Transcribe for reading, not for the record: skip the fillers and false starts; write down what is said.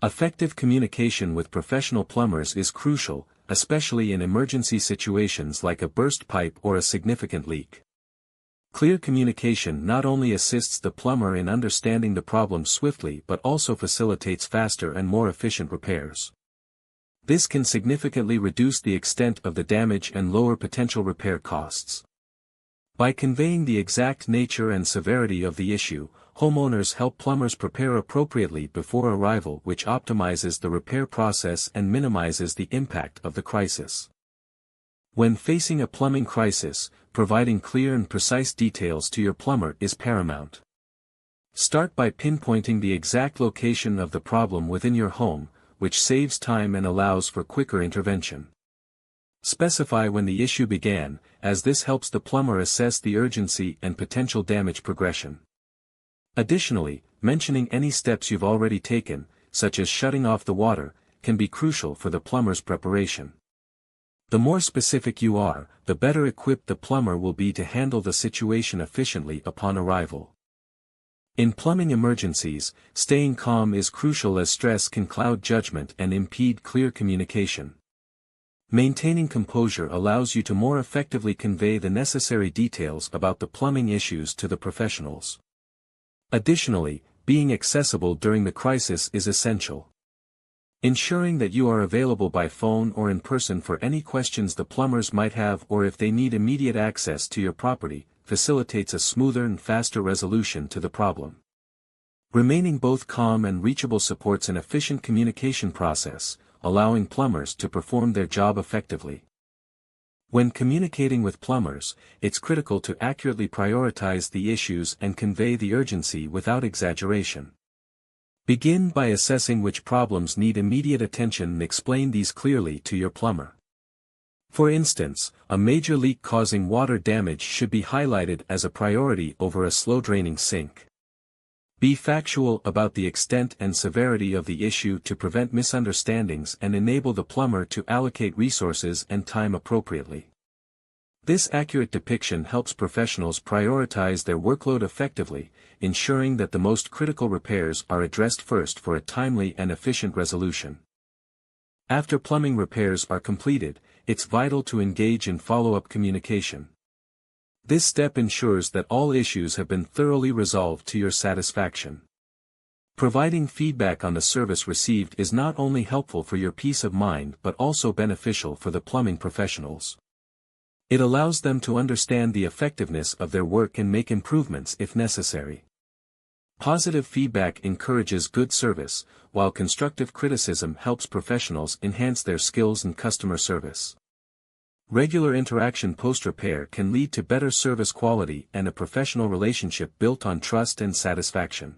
Effective communication with professional plumbers is crucial, especially in emergency situations like a burst pipe or a significant leak. Clear communication not only assists the plumber in understanding the problem swiftly but also facilitates faster and more efficient repairs. This can significantly reduce the extent of the damage and lower potential repair costs. By conveying the exact nature and severity of the issue, homeowners help plumbers prepare appropriately before arrival, which optimizes the repair process and minimizes the impact of the crisis. When facing a plumbing crisis, providing clear and precise details to your plumber is paramount. Start by pinpointing the exact location of the problem within your home, which saves time and allows for quicker intervention. Specify when the issue began, as this helps the plumber assess the urgency and potential damage progression. Additionally, mentioning any steps you've already taken, such as shutting off the water, can be crucial for the plumber's preparation. The more specific you are, the better equipped the plumber will be to handle the situation efficiently upon arrival. In plumbing emergencies, staying calm is crucial as stress can cloud judgment and impede clear communication. Maintaining composure allows you to more effectively convey the necessary details about the plumbing issues to the professionals. Additionally, being accessible during the crisis is essential. Ensuring that you are available by phone or in person for any questions the plumbers might have or if they need immediate access to your property, facilitates a smoother and faster resolution to the problem. Remaining both calm and reachable supports an efficient communication process, allowing plumbers to perform their job effectively. When communicating with plumbers, it's critical to accurately prioritize the issues and convey the urgency without exaggeration. Begin by assessing which problems need immediate attention and explain these clearly to your plumber. For instance, a major leak causing water damage should be highlighted as a priority over a slow-draining sink. Be factual about the extent and severity of the issue to prevent misunderstandings and enable the plumber to allocate resources and time appropriately. This accurate depiction helps professionals prioritize their workload effectively, ensuring that the most critical repairs are addressed first for a timely and efficient resolution. After plumbing repairs are completed, it's vital to engage in follow-up communication. This step ensures that all issues have been thoroughly resolved to your satisfaction. Providing feedback on the service received is not only helpful for your peace of mind but also beneficial for the plumbing professionals. It allows them to understand the effectiveness of their work and make improvements if necessary. Positive feedback encourages good service, while constructive criticism helps professionals enhance their skills and customer service. Regular interaction post-repair can lead to better service quality and a professional relationship built on trust and satisfaction.